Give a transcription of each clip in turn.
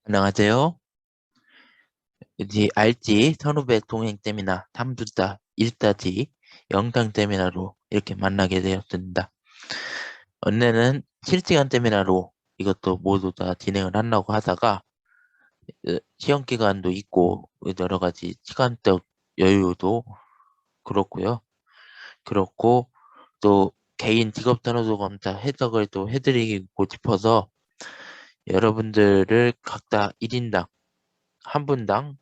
안녕하세요. 이제 알지? 선후배 동행쌤이나 탐두다, 일다지, 영상 세미나로 이렇게 만나게 되었습니다. 원래는 실시간 세미나로 이것도 모두 다 진행을 하려고 하다가 시험 기간도 있고 여러 가지 시간적 여유도 그렇고요. 그렇고 또 개인 직업 선호도 검사 해석을 또 해드리고 싶어서 여러분들을 각자 1인당 한 분당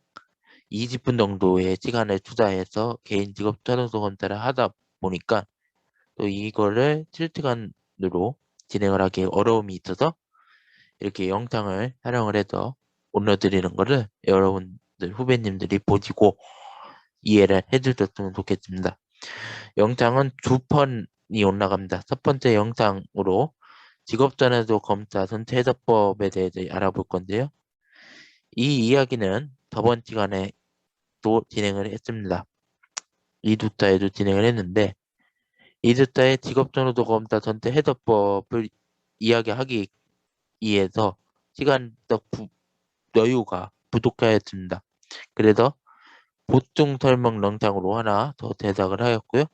20분 정도의 시간을 투자해서 개인 직업 선호도 검사를 하다 보니까 또 이거를 실시간으로 진행을 하기 어려움이 있어서 이렇게 영상을 촬영을 해서 올려드리는 거를 여러분들 후배님들이 보시고 이해를 해주셨으면 좋겠습니다. 영상은 두 편이 올라갑니다. 첫 번째 영상으로 직업선호도 검사 선체 해석법에 대해서 알아볼 건데요. 이 이야기는 저번 시간에 또 진행을 했습니다. 이두타에도 진행을 했는데 이두타의 직업선호도 검사 선택 해석법을 이야기하기 위해서 시간적 여유가 부족하였습니다. 그래서 보충 설명 영상으로 하나 더 제작을 하였고요.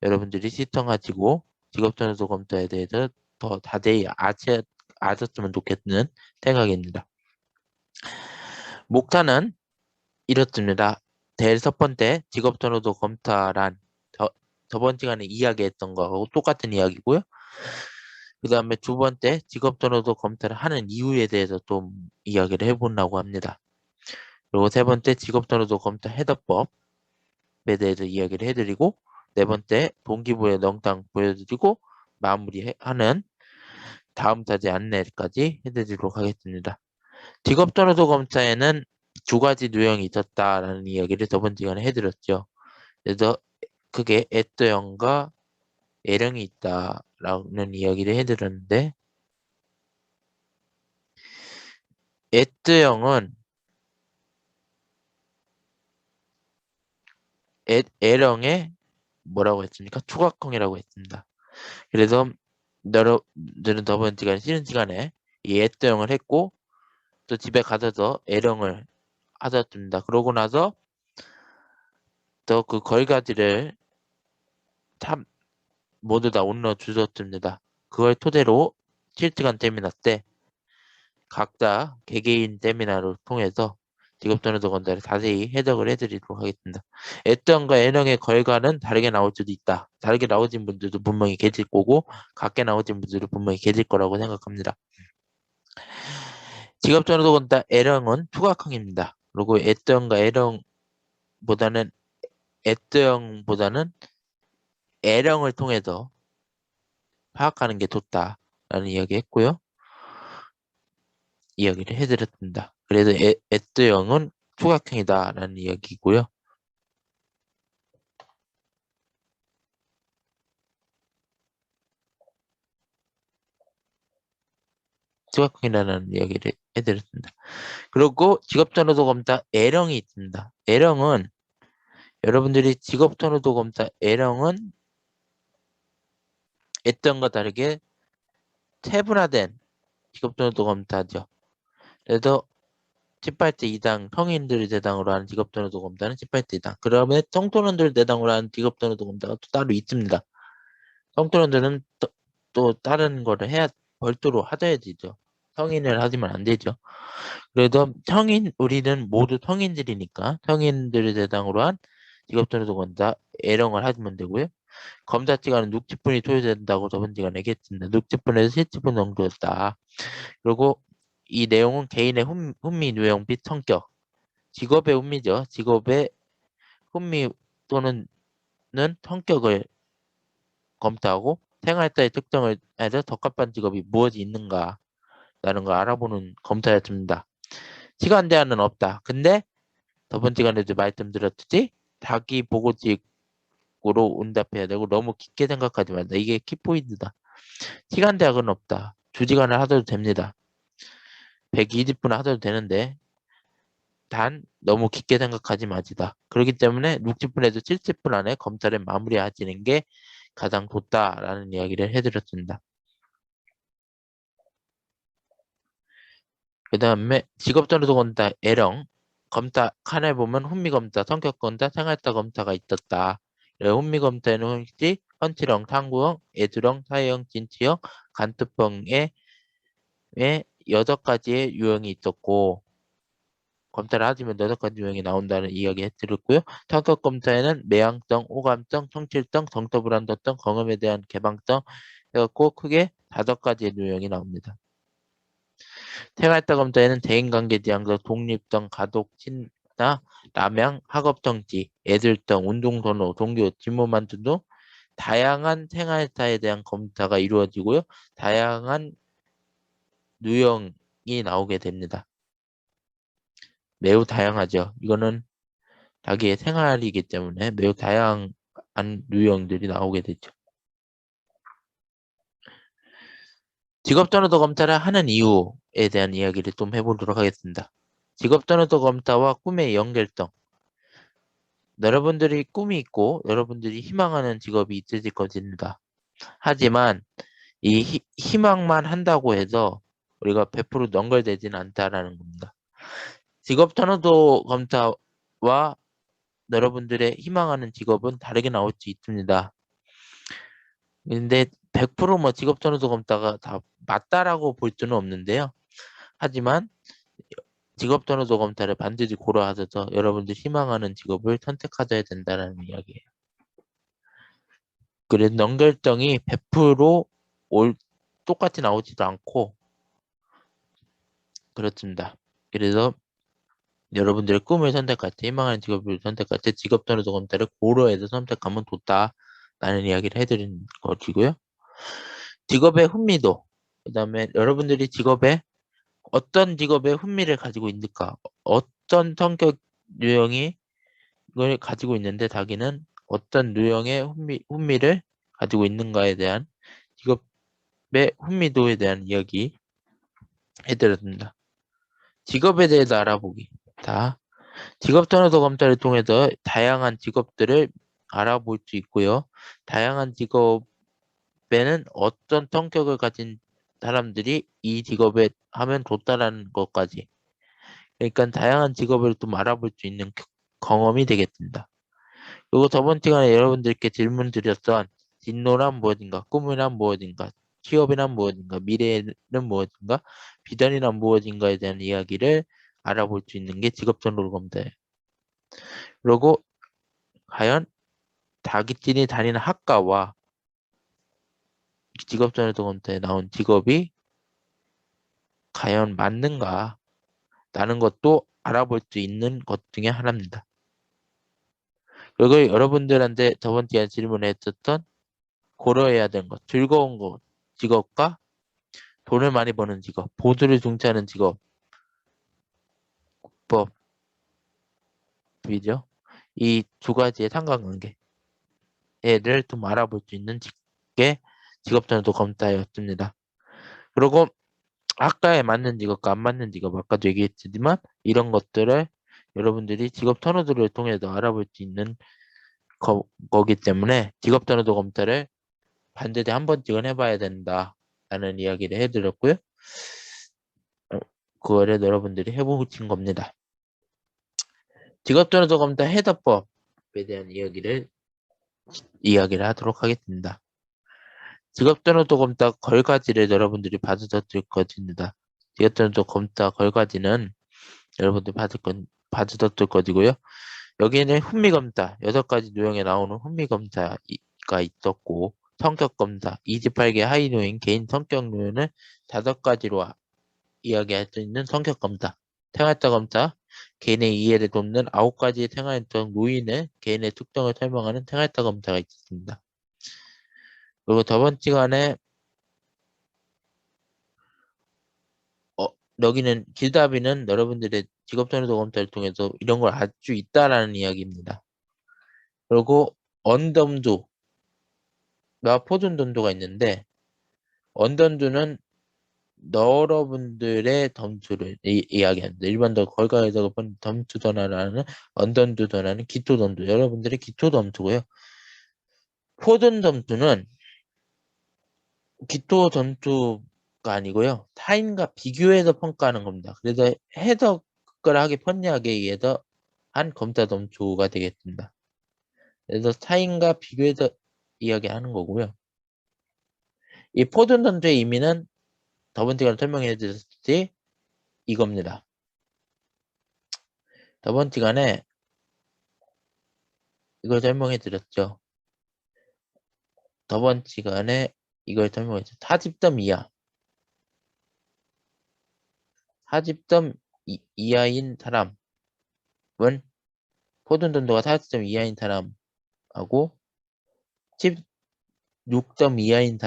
여러분들이 시청하시고 직업선호도 검사에 대해서 더 자세히 아셨으면 좋겠는 생각입니다. 목차는 이렇습니다. 제일 첫 번째 직업선호도 검사란 저번 시간에 이야기했던 거하고 똑같은 이야기고요. 그 다음에 두 번째 직업선호도 검사를 하는 이유에 대해서 좀 이야기를 해보려고 합니다. 그리고 세 번째 직업선호도 검사 해석법에 대해서 이야기를 해드리고 네 번째 동기부여 영상 보여드리고 마무리하는 다음 사제 안내까지 해드리도록 하겠습니다. 직업선호도 검사에는 두 가지 유형이 있었다라는 이야기를 저번 시간에 해드렸죠. 그래서 그게 애떠형과 L형이 있다라는 이야기를 해드렸는데 L형은 L형의 뭐라고 했습니까? 초각형이라고 했습니다. 그래서 여러분들은 저번 시간에 쉬는 시간에 이 L형을 했고 또 집에 가셔서 L형을 하셨습니다. 그러고 나서 또 그 결과지를 참 모두 다 올려 주셨습니다. 그걸 토대로 실시간 세미나 때 각자 개개인 세미나를 통해서 직업선호도 검사를 자세히 해석을 해드리도록 하겠습니다. L형과 L형의 결과는 다르게 나올 수도 있다. 다르게 나오신 분들도 분명히 계실 거고 같게 나오신 분들도 분명히 계실 거라고 생각합니다. 직업선호도 검사 L형은 투각형입니다. 그리고 L형과 L형보다는 L형보다는 L형을 통해서 파악하는 게 좋다라는 이야기 했고요. 이야기를 해드렸습니다. 그래서 S형은 투각형이다라는 이야기고요. 투각형이라는 이야기를 해드렸습니다. 그리고 직업선호도 검사 L형이 있습니다. L형은 여러분들이 직업선호도 검사 L형은 S형과 다르게 세분화된 직업선호도 검사죠. 그래서 18세 이상 성인들을 대상으로 하는 직업선호도 검사는 18세 이상. 그러면 청소년들을 대상으로 하는 직업선호도 검사가 또 따로 있습니다. 청소년들은 또 다른 거를 해야 별도로 하셔야 되죠. 성인을 하시면 안 되죠. 그래도 우리는 모두 성인들이니까 성인들을 대상으로 한 직업선호도 검사 L형을 하시면 되고요. 검사 시간은 60분이 소요된다고 저번 시간에 얘기했습니다. 60분에서 70분 정도였다. 그리고 이 내용은 개인의 흥미, 유형 및 성격, 직업의 흥미죠. 직업의 흥미 또는 성격을 검사하고 생활자의 특성을 해서 적합한 직업이 무엇이 있는가라는 걸 알아보는 검사였습니다. 시간 제한은 없다. 근데 저번 시간에도 말씀드렸듯이 자기 보고식으로 응답해야 되고 너무 깊게 생각하지 말자. 이게 키포인트다. 시간 제한은 없다. 2시간을 하셔도 됩니다. 120분 하셔도 되는데 단 너무 깊게 생각하지 마시다. 그렇기 때문에 60분에서 70분 안에 검사를 마무리하시는 게 가장 좋다라는 이야기를 해드렸습니다. 그 다음에 직업전도 검사 L형 검사 칸에 보면 훈미검사, 성격검사, 생활따검사가 있었다. 훈미검사에는 혹시 헌칠형, 탕구형, 애주형, 사회형, 진취형, 간투병의 6가지의 유형이 있었고 검사를 하시면 6가지 유형이 나온다는 이야기 해드렸고요. 성격검사에는 매향성, 호감성, 성실성, 정서불안도성, 경험에 대한 개방성 해갖고 크게 5가지의 유형이 나옵니다. 생활따 검사에는 대인관계 지향적, 독립성, 가독, 친나, 남양, 학업성지, 애들성, 운동선호, 종교, 진로만 등도 다양한 생활사에 대한 검사가 이루어지고요. 다양한 유형이 나오게 됩니다. 매우 다양하죠. 이거는 자기의 생활이기 때문에 매우 다양한 유형들이 나오게 되죠. 직업전환도 검사를 하는 이유에 대한 이야기를 좀 해보도록 하겠습니다. 직업전환도 검사와 꿈의 연결성. 여러분들이 꿈이 있고 여러분들이 희망하는 직업이 있으실 것입니다. 하지만 이 희망만 한다고 해서 우리가 100% 연결되지는 않다라는 겁니다. 직업전환도 검사와 여러분들의 희망하는 직업은 다르게 나올 수 있습니다. 근데 100% 직업전환도 검사가 다 맞다라고 볼 수는 없는데요. 하지만 직업전환도 검사를 반드시 고려하셔서 여러분들 희망하는 직업을 선택하셔야 된다는 이야기예요. 그래서 연결성이 100% 똑같이 나오지도 않고 그렇습니다. 그래서 여러분들의 꿈을 선택할 때, 희망하는 직업을 선택할 때 직업전환도 검사를 고려해서 선택하면 좋다라는 이야기를 해드린 것이고요. 직업의 흥미도, 그 다음에 여러분들이 어떤 직업에 흥미를 가지고 있는가, 어떤 성격 유형이 이걸 가지고 있는데 자기는 어떤 유형의 흥미를 가지고 있는가에 대한 직업의 흥미도에 대한 이야기 해드렸습니다. 직업에 대해서 알아보기. 다 직업전환도 검사를 통해서 다양한 직업들을 알아볼 수 있고요. 다양한 직업에는 어떤 성격을 가진 사람들이 이 직업에 하면 좋다라는 것까지. 그러니까 다양한 직업을 좀 알아볼 수 있는 경험이 되겠습니다. 그리고 저번 시간에 여러분들께 질문 드렸던 진로란 무엇인가, 꿈이란 무엇인가, 취업이란 무엇인가, 미래는 무엇인가, 비전이란 무엇인가에 대한 이야기를 알아볼 수 있는 게 직업전도 검사예요. 그리고 과연 자기진이 다니는 학과와 직업전도 검사에 나온 직업이 과연 맞는가 라는 것도 알아볼 수 있는 것 중에 하나입니다. 그리고 여러분들한테 저번 시간에 질문했었던 고려해야 되는 것, 즐거운 것, 직업과 돈을 많이 버는 직업, 보수를 중시하는 직업, 법이죠. 이 2가지의 상관관계를 좀 알아볼 수 있는 게 직업전도 검사였습니다. 그리고 학과에 맞는 직업과 안 맞는 직업, 아까도 얘기했지만 이런 것들을 여러분들이 직업 선호도를 통해서 알아볼 수 있는 거기 때문에 직업 선호도 검사를 반드시 한 번씩은 해봐야 된다라는 이야기를 해드렸고요. 그거를 여러분들이 해보신 겁니다. 직업 선호도 검사 해답법에 대한 이야기를 하도록 하겠습니다. 직업 선호도 검사 결과지를 여러분들이 받으셨을 것입니다. 직업 선호도 검사 결과지는 여러분들 받으셨을 것이고요. 여기에는 훈미검사, 6가지 유형에 나오는 훈미검사가 있었고, 성격검사, 28개 하위노인 개인 성격요인을 5가지로 이야기할 수 있는 성격검사, 생활자검사, 개인의 이해를 돕는 9가지의 생활적 요인의 개인의 특성을 설명하는 생활자검사가 있었습니다. 그리고 저번 시간에 여기는 길답이는 여러분들의 직업선호도 검사를 통해서 이런 걸 알 수 있다라는 이야기입니다. 그리고 언덤두와 포준덤두가 있는데 언덤두는 여러분들의 점수를 이야기합니다. 일반적으로 걸과에서 본 점수 전환하는 언덤두 전환은 기초 점수, 여러분들의 기초 점수고요. 포준 점수는 기초 점수가 아니고요. 타인과 비교해서 평가하는 겁니다. 그래서 해석을 하기 편리하게 의해서 한 검사 점수가 되겠습니다. 그래서 타인과 비교해서 이야기하는 거고요. 이 포든 점수의 의미는 저번 시간에 설명해 드렸듯이 이겁니다. 저번 시간에 이걸 설명해 드렸죠. 저번 시간에 이걸 설명했죠. 4집점 이하. 4집점 이하인 사람은 포든 점수가 4집점 이하인 사람하고 16점 이하인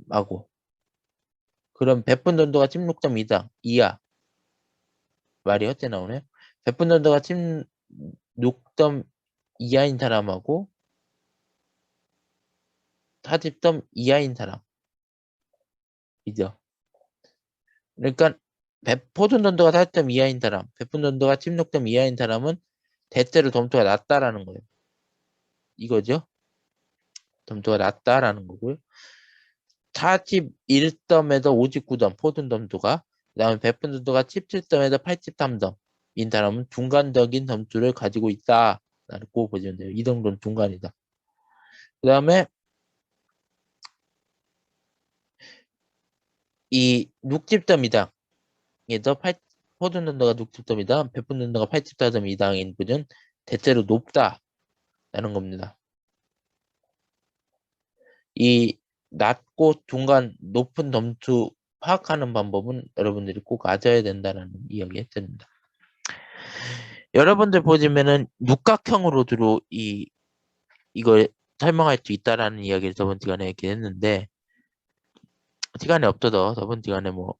사람하고 그럼 배분 점수가 16점 이하 말이 어째 나오네요. 배분 점수가 16점 이하인 사람하고 4집점 이하인 사람이죠. 그러니까 포준 점수가 4점 이하인 사람, 배분 점수가 16점 이하인 사람은 대체로 점수가 낮다라는 거예요. 이거죠. 점수가 낮다라는 거고요. 41점에서 59점 포준 점수가, 그 다음에 배분 점수가 17점에서 83점인 사람은 중간적인 점수를 가지고 있다라고 보시면 돼요. 이 정도는 중간이다. 그 다음에 이 6집점 이상에서 포준 점수가 6집점이다, 배분 점수가 84점 이상인 분은 대체로 높다라는 겁니다. 이 낮고 중간 높은 점수 파악하는 방법은 여러분들이 꼭 아셔야 된다는 이야기 했습니다. 여러분들 보시면은 육각형으로 주로 이걸 설명할 수 있다라는 이야기를 저번 시간에 얘기했는데, 시간이 없어서 저번 시간에 뭐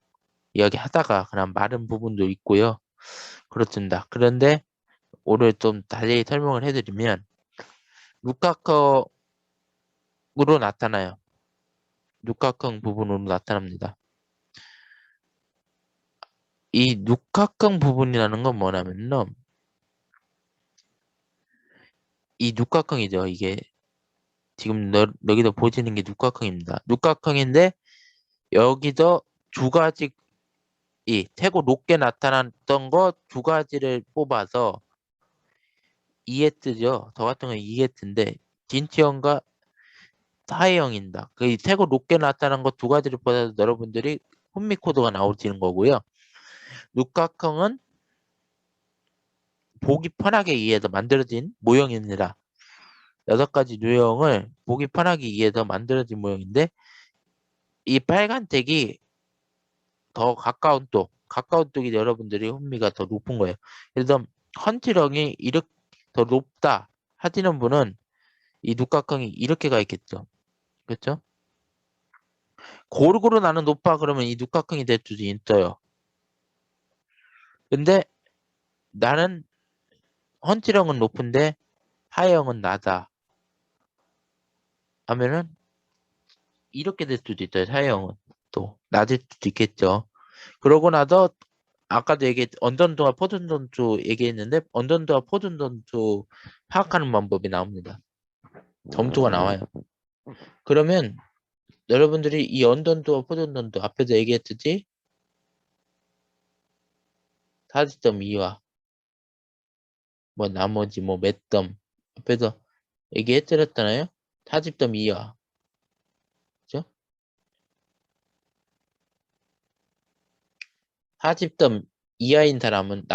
이야기 하다가 그냥 마른 부분도 있고요. 그렇습니다. 그런데 오늘 좀 자세히 설명을 해드리면 육각형으로 나타나요. 육각형 부분으로 나타납니다. 이 육각형 부분이라는 건 뭐냐면요. 이 육각형이죠. 이게 지금 여기도 보시는 게 육각형입니다. 육각형인데 여기서 두 가지 최고 높게 나타났던 거 두 가지를 뽑아서 2S죠. 저 같은 경우는 2S인데 진치형과 사회형입니다. 그 최고 높게 나타난 거 두 가지를 뽑아서 여러분들이 혼미 코드가 나오시는 거고요. 육각형은 보기 편하게 이해해서 만들어진 모형입니다. 6가지 유형을 보기 편하게 이해해서 만들어진 모형인데 이 빨간색이 더 가까운 쪽이 여러분들이 흥미가 더 높은 거예요. 그래서 헌칠형이 이렇게 더 높다 하시는 분은 이 육각형이 이렇게 가 있겠죠. 그렇죠? 고루고루 나는 높아 그러면 이 육각형이 될 수도 있어요. 근데 나는 헌칠형은 높은데 하형은 낮아 하면은 이렇게 될 수도 있어요. 하형은 또 낮을 수도 있겠죠. 그러고 나서 아까도 언던도와 포준점수 얘기했는데 언던도와 포준점수 파악하는 방법이 나옵니다. 점수가 나와요. 그러면 여러분들이 이 언던도와 포준점수 앞에서 얘기했듯이 40.2와 뭐 나머지 뭐 몇 점 앞에서 얘기해드렸잖아요. 40.2와 그죠? 40점 이하인 사람은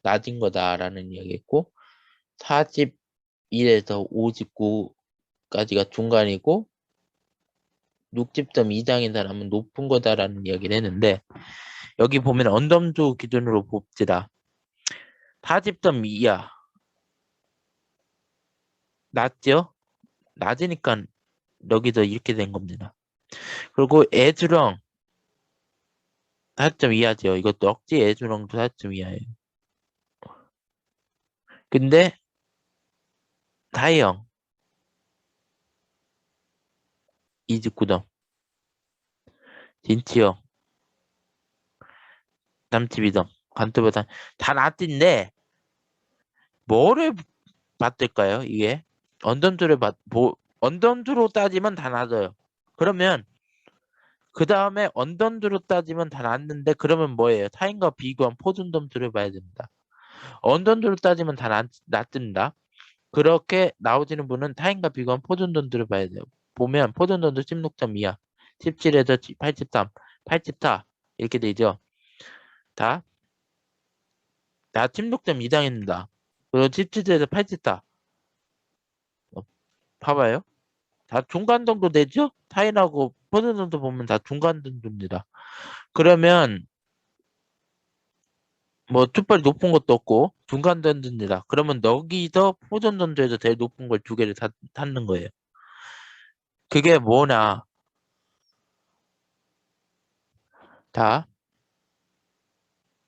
낮은 거다라는 이야기했고 41에서 59까지가 중간이고 60점 이상인 사람은 높은 거다라는 이야기를 했는데 여기 보면 언덤수 기준으로 봅시다. 40점 이하 낮죠? 낮으니까 여기서 이렇게 된 겁니다. 그리고 애주렁 40점 이하죠. 이것도 억지 애주렁도 40점 이하예요. 근데 다이형 29점 진치형 32점 관투보다 다 낮은데 뭐를 받을까요? 이게 언덤수로 따지면 다 낮아요. 그러면 그 다음에 언던드로 따지면 다 낫는데 그러면 뭐예요? 타인과 비교한 포존덤수를 봐야 됩니다. 언던드로 따지면 다 낫습니다. 그렇게 나오지는 분은 타인과 비교한 포존덤수를 봐야 돼요. 보면 포존덤수 16.2야. 17에서 83, 84 이렇게 되죠. 다 16.2당입니다. 그리고 17에서 84 봐봐요. 다 중간 정도 되죠? 타인하고 포존덤수 보면 다 중간 정도입니다. 그러면 뭐 투빨이 높은 것도 없고 중간 던집니다. 그러면 여기서 포전 던져에서 제일 높은 걸 두 개를 닫는 거예요. 그게 뭐냐? 다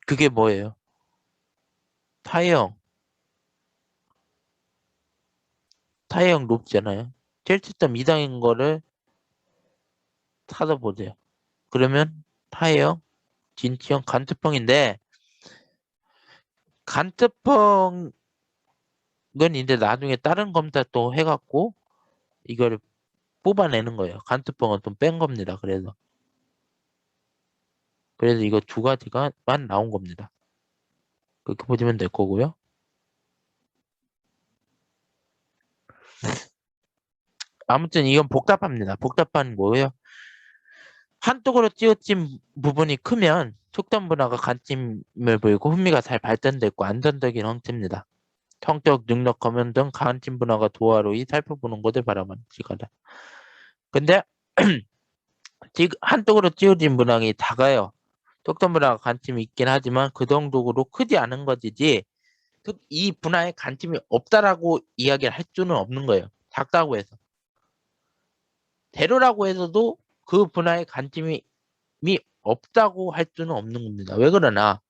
그게 뭐예요? 타이형 높잖아요. 7.2당인 거를 찾아보세요. 그러면 타이형, 진티형, 간트펑인데 간트펑은 이제 나중에 다른 검사 또 해갖고 이거를 뽑아내는 거예요. 간트펑은 좀 뺀 겁니다. 그래서 이거 두 가지가만 나온 겁니다. 그렇게 보시면 될 거고요. 아무튼 이건 복잡합니다. 복잡한 거예요. 한쪽으로 찌우친 부분이 크면 촉단 분화가 관심을 보이고 흥미가 잘 발전됐고 안정적인 형태입니다. 성적 능력 검연 등 관심 분화가 조화로이 살펴보는 것을 바라만 시가다. 근데 지금 한쪽으로 찌우진 분화이 작아요. 촉단 분화가 관심이 있긴 하지만 그 정도로 크지 않은 것이지 이 분화에 관심이 없다라고 이야기를 할 수는 없는 거예요. 작다고 해서. 대로라고 해서도 그 분야에 관심이 없다고 할 수는 없는 겁니다. 왜 그러나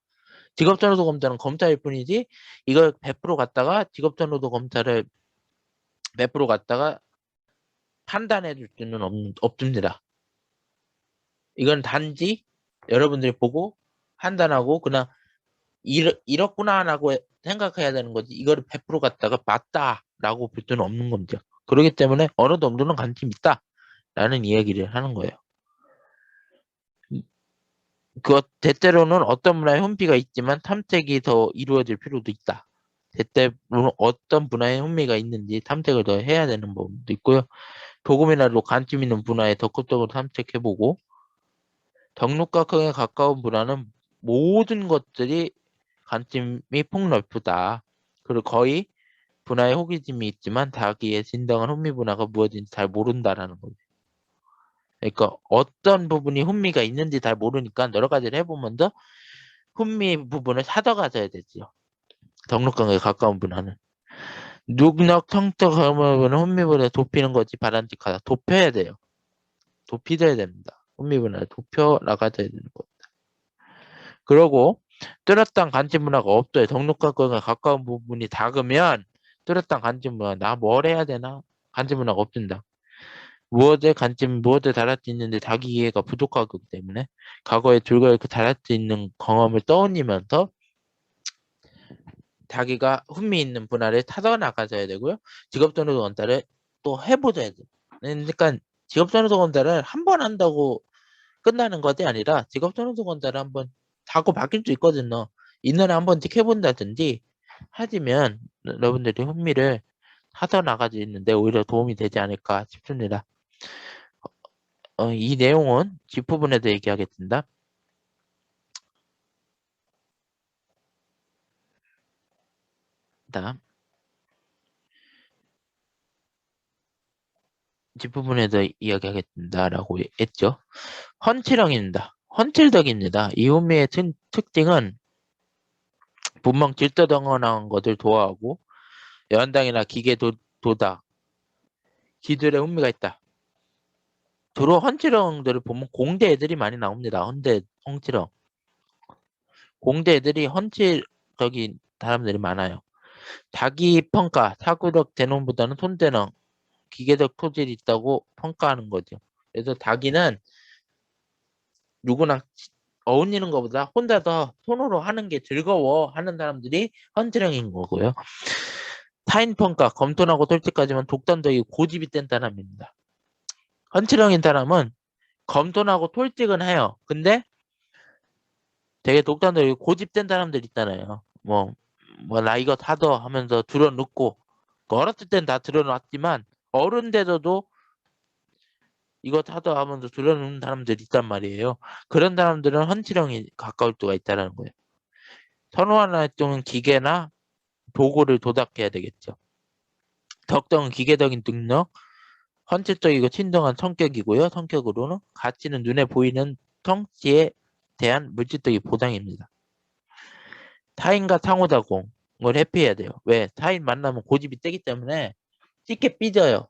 직업전후도 검사는 검사일 뿐이지 이걸 100% 갖다가 직업전후도 검사를 100% 갖다가 판단해 줄 수는 없습니다. 이건 단지 여러분들이 보고 판단하고 그냥 이렇구나 라고 생각해야 되는 거지 이거를 100% 갖다가 맞다라고 볼 수는 없는 겁니다. 그렇기 때문에 어느 정도는 관심이 있다라는 이야기를 하는 거예요. 때때로는 어떤 분야에 흥미가 있지만 탐색이 더 이루어질 필요도 있다. 때때로는 어떤 분야에 흥미가 있는지 탐색을 더 해야 되는 부분도 있고요. 조금이라도 관심 있는 분야에 적극적으로 탐색해보고 덕록각형에 가까운 분야는 모든 것들이 관심이 폭넓다. 그리고 거의 분야에 호기심이 있지만 자기의 진정한 흥미 분야가 무엇인지 잘 모른다라는 거죠. 그러니까 어떤 부분이 흥미가 있는지 잘 모르니까 여러 가지를 해보면서 흥미 부분을 찾아가져야 되지요. 덕록강에 가까운 분야는. 능력, 성적, 경험은 흥미분야 돕히는 거지 바람직하다. 돕혀야 돼요. 돕히셔야 됩니다. 흥미분야를 돕혀 나가야 되는 겁니다. 그러고 뚜렷한 관심 문화가 없어요. 덕록강에 가까운 부분이 작으면 뚜렷한 관심 문화 나 뭘 해야 되나? 관심 문화가 없습니다. 무엇에 달할 수 있는데 자기 이해가 부족하기 때문에 과거에 즐거이 달할 수 있는 경험을 떠올리면서 자기가 흥미 있는 분야를 찾아 나가셔야 되고요. 직업전후도 검사를 또 해보셔야 돼요. 그러니까 직업전후도 검사를 한 번 한다고 끝나는 것이 아니라 직업전후도 검사를 한번 자꾸 바뀔 수 있거든요. 1년에 한 번씩 해본다든지 하시면 여러분들이 흥미를 찾아 나가지는데 오히려 도움이 되지 않을까 싶습니다. 이 내용은 뒷부분에도 얘기하겠습니다. 다음 뒷부분에도 이야기하겠습니다라고 했죠. 헌칠형입니다. 헌칠덕입니다. 이 흥미의 특징은 분명 질서정연한 것을 좋아하고 연당이나 기계 도닥, 기술에 흥미가 있다. 주로 헌칠형들을 보면 공대 애들이 많이 나옵니다. 헌칠형. 공대 애들이 헌칠적인 사람들이 많아요. 자기 평가, 사고력 대놈보다는 손대능, 기계적 토질이 있다고 평가하는 거죠. 그래서 자기는 누구나 어울리는 것보다 혼자서 손으로 하는 게 즐거워 하는 사람들이 헌칠형인 거고요. 타인 평가, 검토하고 솔직하지만 독단적이고 고집이 센 사람입니다. 헌칠형인 사람은 검토하고 톨직은 해요. 근데 되게 독단적이고 고집된 사람들 있잖아요. 나 이거 사도 하면서 들어놓고, 어렸을 땐 다 들어놨지만, 어른 돼서도 이거 사도 하면서 들어놓는 사람들 있단 말이에요. 그런 사람들은 헌칠형이 가까울 수가 있다는 거예요. 선호하는 활동은 기계나 도구를 조작해야 되겠죠. 덕성은 기계적인 능력, 헌칠적이고 친정한 성격이고요. 성격으로는 가치는 눈에 보이는 성취에 대한 물질적인 보장입니다. 타인과 상호작용을 회피해야 돼요. 왜? 타인 만나면 고집이 세기 때문에 쉽게 삐져요.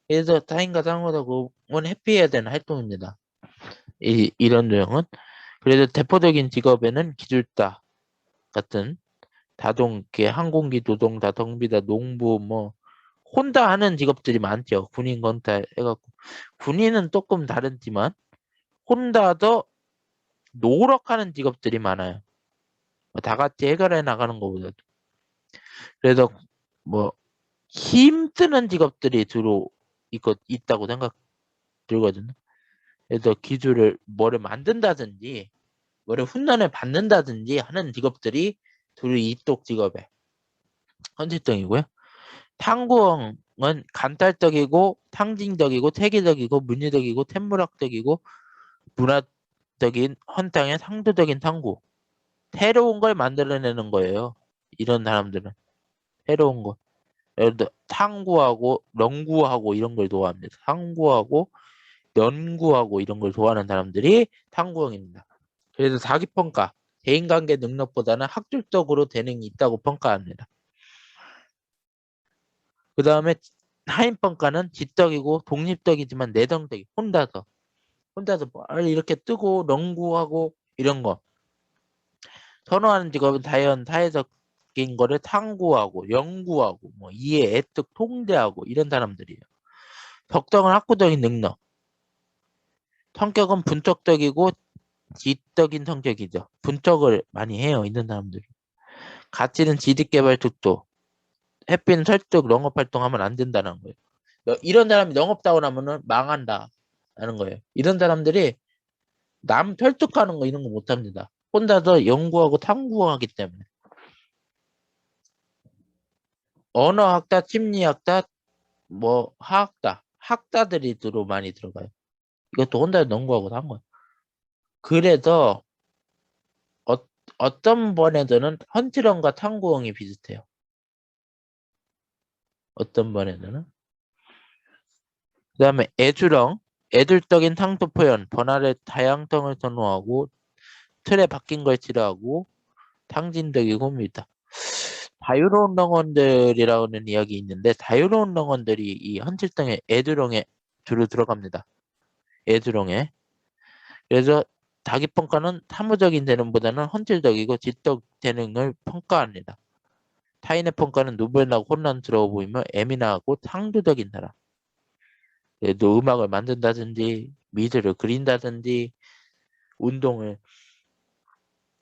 그래서 타인과 상호작용은 회피해야 되는 활동입니다. 이런 유형은. 그래서 대표적인 직업에는 기술자 같은 다동계, 항공기, 노동자, 정비자, 농부, 혼자 하는 직업들이 많죠. 군인, 건타 해갖고. 군인은 조금 다르지만 혼자서 노력하는 직업들이 많아요. 다 같이 해결해 나가는 것보다도. 그래서 뭐 힘쓰는 직업들이 주로 있다고 생각 들거든요. 그래서 기술을 뭐를 만든다든지 뭐를 훈련을 받는다든지 하는 직업들이 주로 이쪽 직업에 헌실성이고요. 탐구원은 간탈적이고 상징적이고 체계적이고 문리적이고天문학적이고 문화적인 헌장의 상도적인 탐구. 새로운 걸 만들어내는 거예요. 이런 사람들은. 새로운 거. 예를 들어 탐구하고 연구하고 이런 걸 좋아합니다. 탐구하고 연구하고 이런 걸 좋아하는 사람들이 탐구형입니다. 그래서 자기평가, 대인관계 능력보다는 학술적으로 재능이 있다고 평가합니다. 그 다음에 타인평가는 지적이고 독립적이지만 내성적이 혼자서 뭘 이렇게 뜨고 연구하고 이런 거. 선호하는 직업은 자연 사회적인 거를 탐구하고 연구하고 이해, 애특, 통제하고 이런 사람들이에요. 적정한 학구적인 능력. 성격은 분석적이고 지적인 성격이죠. 분석을 많이 해요. 있는 사람들이. 가치는 지식개발 특도. 해피는 설득, 영업활동하면 안 된다는 거예요. 이런 사람이 영업다운 하면은 망한다. 라는 거예요. 이런 사람들이 남 설득하는 거 이런 거 못합니다. 혼자서 연구하고 탐구하기 때문에. 언어학자, 심리학자, 화학자, 학자들이 주로 많이 들어가요. 이것도 혼자 연구하고 한 거예요. 그래서 어, 어떤 번에서는 헌칠형과 탐구형이 비슷해요. 어떤 번에서는. 그 다음에 애주령, 애들적인 상도 표현, 번화의 다양성을 선호하고 틀에 박힌 걸 싫어하고 상징적이고 옵니다. 자유로운 영혼들이라는 이야기 있는데 자유로운 영혼들이 이 헌칠성의 애주령에 주로 들어갑니다. 애주령에. 그래서 자기평가는 사무적인 재능보다는 헌칠적이고 지적 재능을 평가합니다. 타인의 평가는 누구나 혼란스러워 보이며 예민하고 창조적인 사람. 또 음악을 만든다든지 미술을 그린다든지 운동을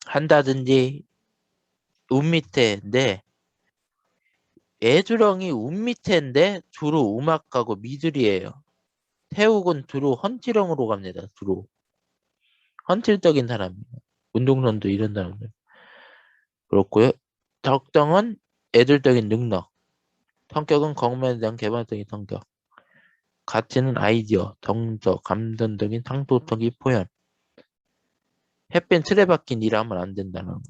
한다든지 운밑에인데 애주령이 운밑에인데 주로 음악하고 미술이에요. 태욱은 주로 헌칠형으로 갑니다. 주로 헌칠적인 사람이에요. 운동선도 이런 사람들. 그렇고요. 적정은 애들적인 능력. 성격은 경험에 대한 개발적인 성격. 가치는 아이디어, 정적, 감정적인 상도적인 표현. 햇빛 틀에 박힌 일을 하면 안 된다는 거예요.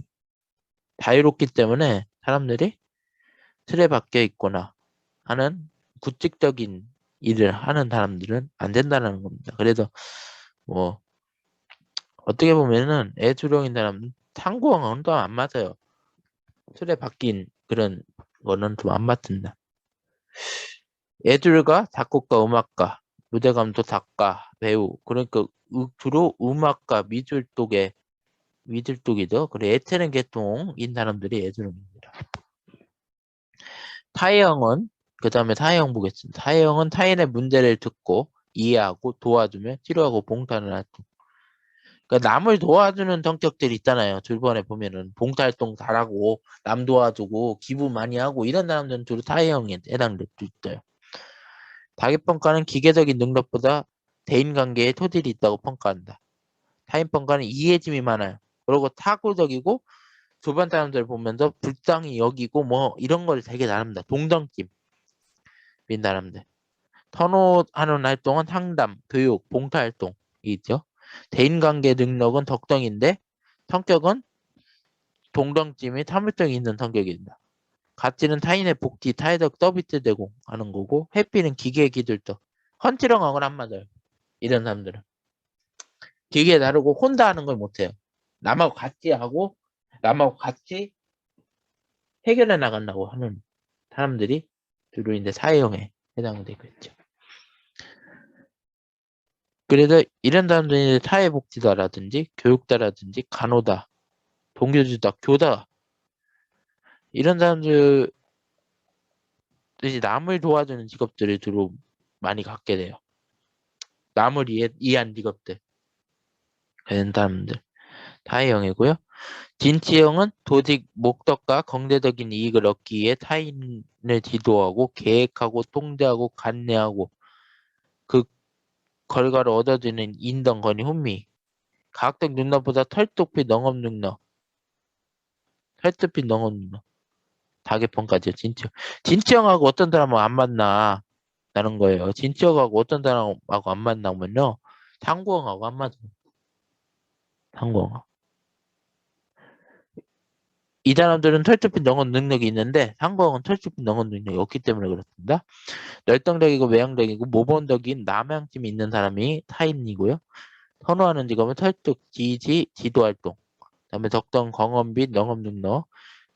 자유롭기 때문에 사람들이 틀에 박혀 있거나 하는 구직적인 일을 하는 사람들은 안 된다는 겁니다. 그래서 뭐 어떻게 보면은 애주령인 사람은 탐구형은 또 안 맞아요. 틀에 박힌 그런 거는 좀 안 맞습니다. 애들과 작곡가, 음악가, 무대감독, 작가, 배우 그러니까 주로 음악가, 미술 쪽이죠. 그래 예체능 계통인 사람들이 애주령입니다. 타해형은 그 다음에 타해형 보겠습니다. 타해형은 타인의 문제를 듣고 이해하고 도와주며 치료하고 봉사를 하죠. 그러니까 남을 도와주는 성격들이 있잖아요. 주변에 보면은 봉사활동 잘하고 남 도와주고 기부 많이 하고 이런 사람들은 주로 타해형에 해당될 수 있어요. 다기평가는 기계적인 능력보다 대인관계에 토질이 있다고 평가한다. 타인평가는 이해심이 많아요. 그리고 타고적이고 주변 사람들 보면서 불쌍히 여기고 뭐 이런 걸 되게 잘합니다. 동정심 민 사람들. 선호하는 활동은 상담, 교육, 봉사활동이 있죠. 대인관계 능력은 덕정인데 성격은 동정심이 참을성이 있는 성격입니다. 가치는 타인의 복지, 타의적 서비스 제공하는 거고 회피는 기계의 기술적. 헌치렁하고는 안 맞아요. 이런 사람들은. 기계 다르고 혼자 하는 걸 못해요. 남하고 같이 하고 남하고 같이 해결해 나간다고 하는 사람들이 주로 이제 사회형에 해당되고 있죠. 그래서 이런 사람들이 사회복지사라든지 교육자라든지 간호다, 동교주다, 교다 이런 사람들이 남을 도와주는 직업들을 주로 많이 갖게 돼요. 남을 이해한 직업들 그런 사람들 사회형이고요. 진취형은 조직 목적과 경제적인 이익을 얻기 위해 타인을 지도하고 계획하고 통제하고 관리하고 그 결과를 얻어지는 인정, 권위, 훈미. 과학적 능력보다 털뚝빛 영업 능력. 털뚝빛 영업 능력. 다계평가죠. 진취형. 진취형하고 어떤 사람하고 안 만나. 라는 거예요. 진취형하고 어떤 사람하고 안 만나면요. 상구형하고 안 맞아요. 상구형. 이 사람들은 털뚝빛 영업 능력이 있는데 상구형은 털뚝빛 영업 능력이 없기 때문에 그렇습니다. 열정적이고 외향적이고 모범적인 남양심이 있는 사람이 타인이고요. 선호하는 직업은 설득, 지지, 지도활동. 그다음에 적정, 경험 및 영업 능력.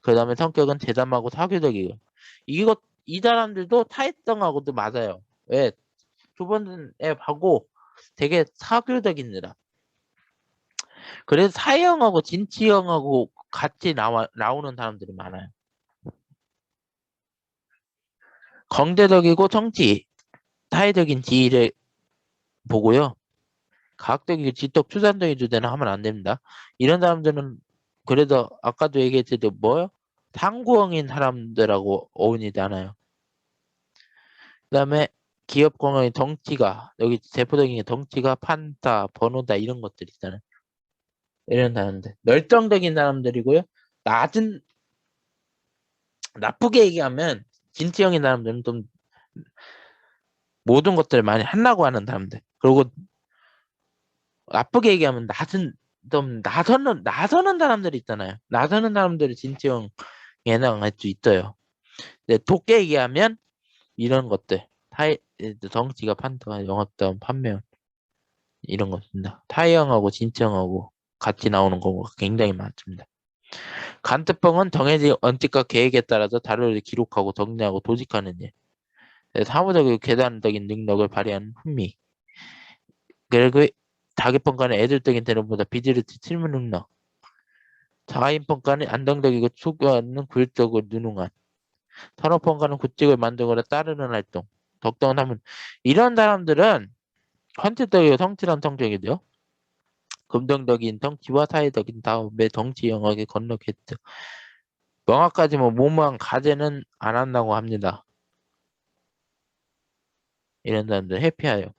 그다음에 성격은 대담하고 사교적이고. 이 사람들도 타입성하고도 맞아요. 왜? 두 번에 하고 되게 사교적입니다. 그래서 사형하고 진취형하고 같이 나오는 사람들이 많아요. 경제적이고 정치, 사회적인 지위를 보고요. 과학적이고 지적 추산적인 주제는 하면 안 됩니다. 이런 사람들은 그래도 아까도 얘기했듯이 뭐요? 탐구형인 사람들하고 어울리지 않아요. 그 다음에 기업 공헌의 덩치가 여기 대표적인 게 덩치가 판다, 번호다 이런 것들 있잖아요. 이런 사람들 열정적인 사람들이고요. 낮은 나쁘게 얘기하면 진취형인 사람들은 좀 모든 것들을 많이 하려고 하는 사람들. 그리고 나쁘게 얘기하면 좀 나서는 사람들이 있잖아요. 나서는 사람들이 진취형에 해당할 수 있어요. 근데 돋게 얘기하면 이런 것들 덩치가 판다가 영업다운 판매 이런 것입니다. 타이형하고 진취형하고 같이 나오는 경우가 굉장히 많습니다. 간특성은 정해진 원칙과 계획에 따라서 자료를 기록하고 정리하고 도식하는 일. 사무적이고 계산적인 능력을 발휘하는 흥미. 그리고 자기평가는 애들적인 대론보다 비즈리스 실무 능력. 자인평가는 안정적이고 추구하는 굴적으로 누능한. 산업평가는 구직을 만들거나 따르는 활동. 덕정은 하면 이런 사람들은 헌칠적이고 성실한 성격이죠. 긍정적인 정치와 사회적인 다음에 정치 영역에 건너겠죠. 명확하지만 무모한 가제는 안 한다고 합니다. 이런 사람들 회피하여.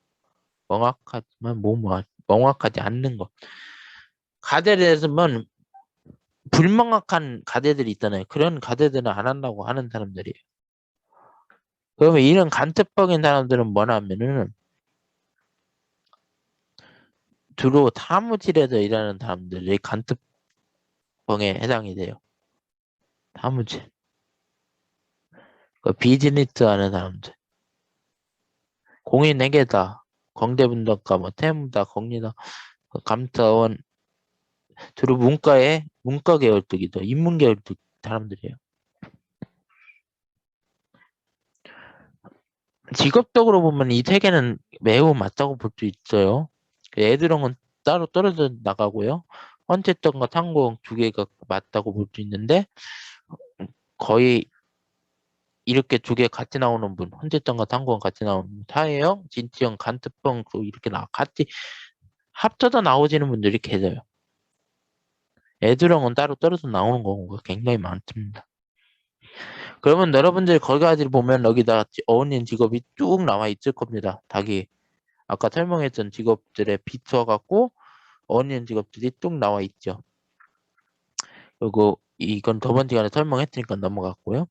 명확하지만 명확하지 않는 것. 가제에 대해서는 불명확한 가제들이 있잖아요. 그런 가제들은 안 한다고 하는 사람들이에요. 그러면 이런 간접적인 사람들은 뭐냐면은 주로 사무실에서 일하는 사람들이 간접성에 해당이 돼요. 사무실. 그 비즈니스 하는 사람들. 공인회계사, 공대분석가, 뭐 태무다, 공리다, 감사원 주로 문과 계열 쪽이죠. 인문 계열 쪽 사람들이에요. 직업적으로 보면 이 세 개는 매우 맞다고 볼 수 있어요. 애들은 따로 떨어져 나가고요. 헌재점과 상공 두 개가 맞다고 볼 수 있는데 거의 이렇게 두 개 같이 나오는 분, 헌재점과 상공 같이 나오는 분, 타해형, 진취형, 간특성 이렇게 같이 합쳐서 나오시는 분들이 계세요. 애들은 따로 떨어져 나오는 경우가 굉장히 많습니다. 그러면 여러분들이 거기까지 보면 여기다 어울리는 직업이 쭉 나와 있을 겁니다. 닭이 아까 설명했던 직업들의 비춰갖고 어울리는 직업들이 쭉 나와 있죠. 그리고 이건 저번 시간에 설명했으니까 넘어갔고요.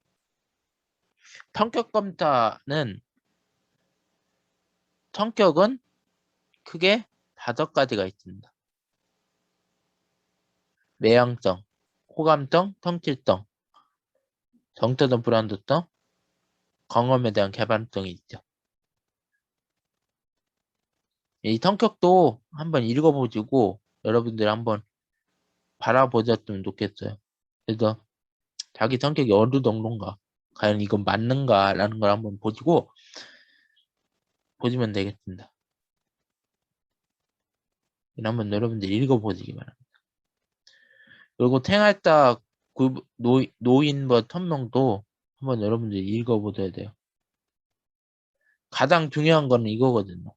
성격 검사는 성격은 크게 5가지가 있습니다. 외향성, 호감성, 성실성, 정체성 불안도성, 경험에 대한 개방성이 있죠. 이 성격도 한번 읽어보시고 여러분들 한번 바라보셨으면 좋겠어요. 그래서 자기 성격이 어느 정도인가, 과연 이건 맞는가라는 걸 한번 보시면 되겠습니다. 한번 여러분들 읽어보시기 바랍니다. 그리고 생활다 노인법 천명도 한번 여러분들 읽어보셔야 돼요. 가장 중요한 거는 이거거든요.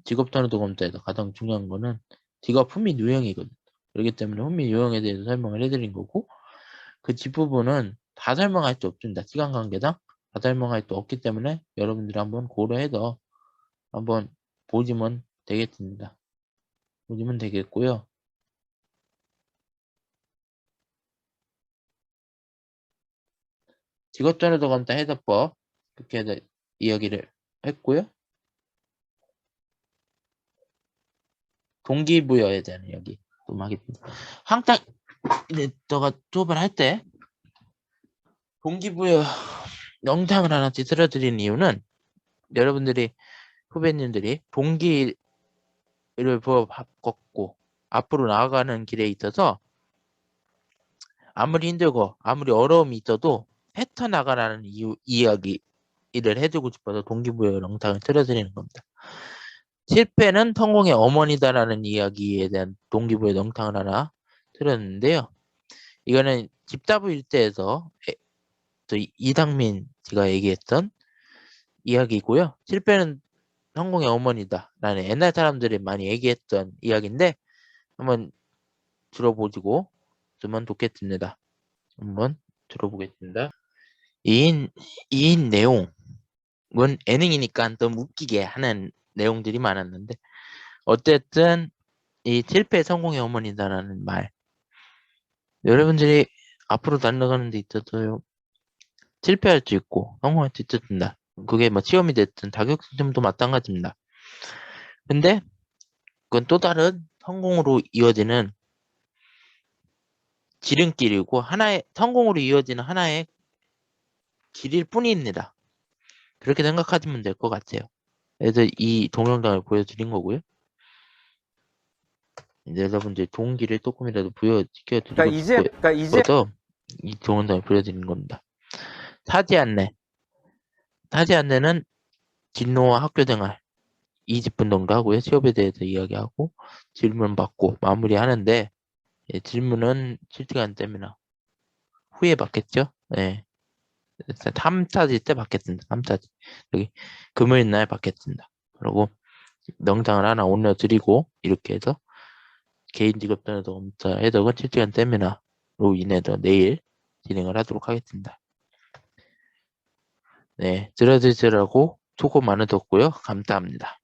직업선호도 검사에서 가장 중요한 거는 직업 훈미 유형이거든요. 그렇기 때문에 훈미 유형에 대해서 설명을 해드린 거고, 그 뒷부분은 다 설명할 수 없습니다. 시간 관계상 다 설명할 수 없기 때문에 여러분들이 한번 고려해서 한번 보시면 되겠습니다. 보시면 되겠고요. 직업선호도 검사 해석법 그렇게 해서 이야기를 했고요. 동기부여에 대한 이야기 좀 하겠습니다. 항상 이제 너가 수업을 할 때 동기부여 영상을 하나씩 틀어드리는 이유는 여러분들이 후배님들이 동기를 부여받고 앞으로 나아가는 길에 있어서 아무리 힘들고 아무리 어려움이 있어도 헤쳐나가라는 이야기를 해주고 싶어서 동기부여 영상을 틀어드리는 겁니다. 실패는 성공의 어머니다라는 이야기에 대한 동기부여 영상을 하나 틀었는데요. 이거는 집다부 일대에서 이상민 씨가 얘기했던 이야기고요. 실패는 성공의 어머니다라는 옛날 사람들이 많이 얘기했던 이야기인데 한번 들어보시고 주면 좋겠습니다. 한번 들어보겠습니다. 이인 내용은 예능이니까 좀 웃기게 하는 내용들이 많았는데 어쨌든 이 실패 성공의 어머니다라는 말 여러분들이 앞으로 달려가는 데 있어서요 실패할 수 있고 성공할 수 있습니다. 그게 뭐 시험이 됐든 자격 시험도 마찬가지입니다. 근데 그건 또 다른 성공으로 이어지는 지름길이고 하나의 성공으로 이어지는 하나의 길일 뿐입니다. 그렇게 생각하시면 될 것 같아요. 그래서 이 동영상을 보여드린 거고요. 이제 여러분들 동기를 조금이라도 부여시켜드리고 싶어서 이 동영상을 보여드린 겁니다. 타지 안내는 진로와 학교생활 20분 정도 하고요. 취업에 대해서 이야기하고 질문 받고 마무리하는데 질문은 실시간 때문에 후에 받겠죠? 네. 3차지 때 받겠습니다. 3차지. 여기 금요일 날 받겠습니다. 그리고 영상을 하나 올려드리고 이렇게 해서 개인 직업전에도 검사 해석은 실시간 세미나로 인해서 내일 진행을 하도록 하겠습니다. 네, 들어주시라고 수고 많으셨고요. 감사합니다.